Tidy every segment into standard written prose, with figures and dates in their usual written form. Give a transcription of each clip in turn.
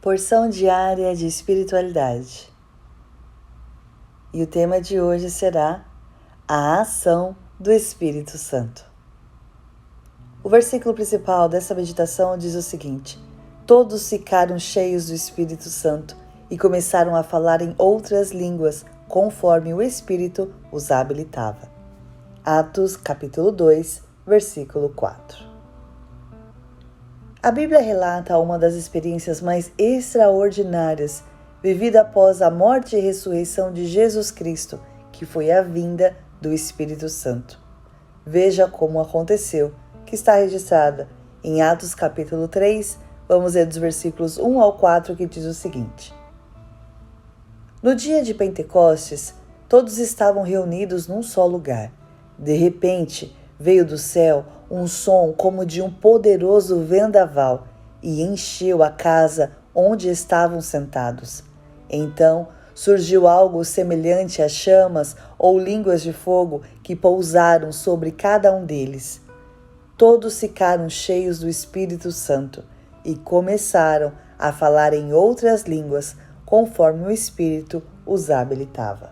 Porção diária de espiritualidade. E o tema de hoje será a ação do Espírito Santo. O versículo principal dessa meditação diz o seguinte: todos ficaram cheios do Espírito Santo e começaram a falar em outras línguas, conforme o Espírito os habilitava. Atos capítulo 2, versículo 4. A Bíblia relata uma das experiências mais extraordinárias vivida após a morte e ressurreição de Jesus Cristo, que foi a vinda do Espírito Santo. Veja como aconteceu, que está registrada em Atos capítulo 3, vamos ler dos versículos 1 ao 4, que diz o seguinte: No dia de Pentecostes, todos estavam reunidos num só lugar. De repente, veio do céu um som como de um poderoso vendaval e encheu a casa onde estavam sentados. Então surgiu algo semelhante a chamas ou línguas de fogo que pousaram sobre cada um deles. Todos ficaram cheios do Espírito Santo e começaram a falar em outras línguas, conforme o Espírito os habilitava.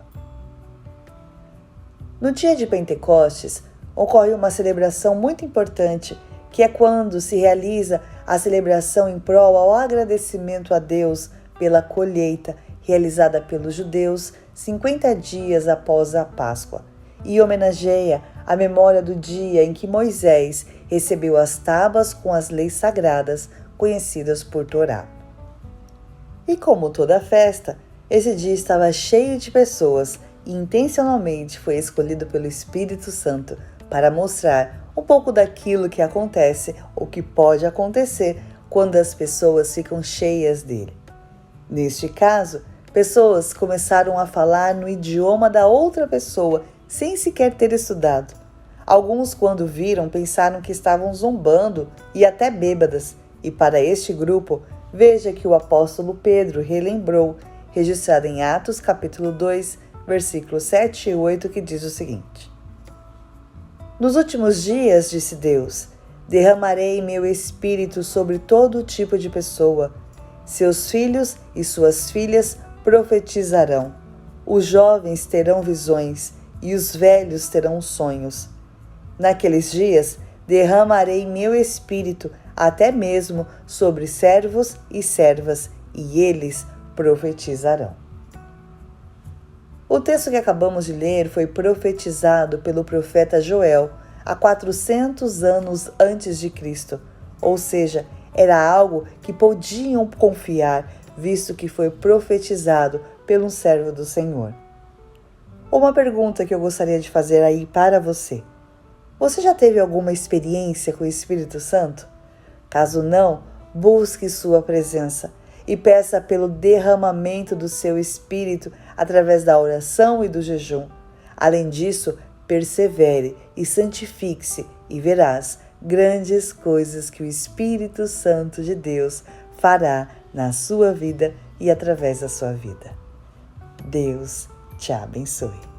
No dia de Pentecostes, ocorre uma celebração muito importante, que é quando se realiza a celebração em prol ao agradecimento a Deus pela colheita realizada pelos judeus 50 dias após a Páscoa, e homenageia a memória do dia em que Moisés recebeu as tábuas com as leis sagradas, conhecidas por Torá. E como toda festa, esse dia estava cheio de pessoas e intencionalmente foi escolhido pelo Espírito Santo para mostrar um pouco daquilo que acontece ou que pode acontecer quando as pessoas ficam cheias dele. Neste caso, pessoas começaram a falar no idioma da outra pessoa sem sequer ter estudado. Alguns, quando viram, pensaram que estavam zombando e até bêbadas, e para este grupo, veja que o apóstolo Pedro relembrou, registrado em Atos capítulo 2, versículos 7 e 8, que diz o seguinte: Nos últimos dias, disse Deus, derramarei meu espírito sobre todo tipo de pessoa. Seus filhos e suas filhas profetizarão. Os jovens terão visões e os velhos terão sonhos. Naqueles dias, derramarei meu espírito até mesmo sobre servos e servas, e eles profetizarão. O texto que acabamos de ler foi profetizado pelo profeta Joel há 400 anos antes de Cristo, ou seja, era algo que podiam confiar, visto que foi profetizado por um servo do Senhor. Uma pergunta que eu gostaria de fazer aí para você: você já teve alguma experiência com o Espírito Santo? Caso não, busque sua presença e peça pelo derramamento do seu Espírito através da oração e do jejum. Além disso, persevere e santifique-se e verás grandes coisas que o Espírito Santo de Deus fará na sua vida e através da sua vida. Deus te abençoe.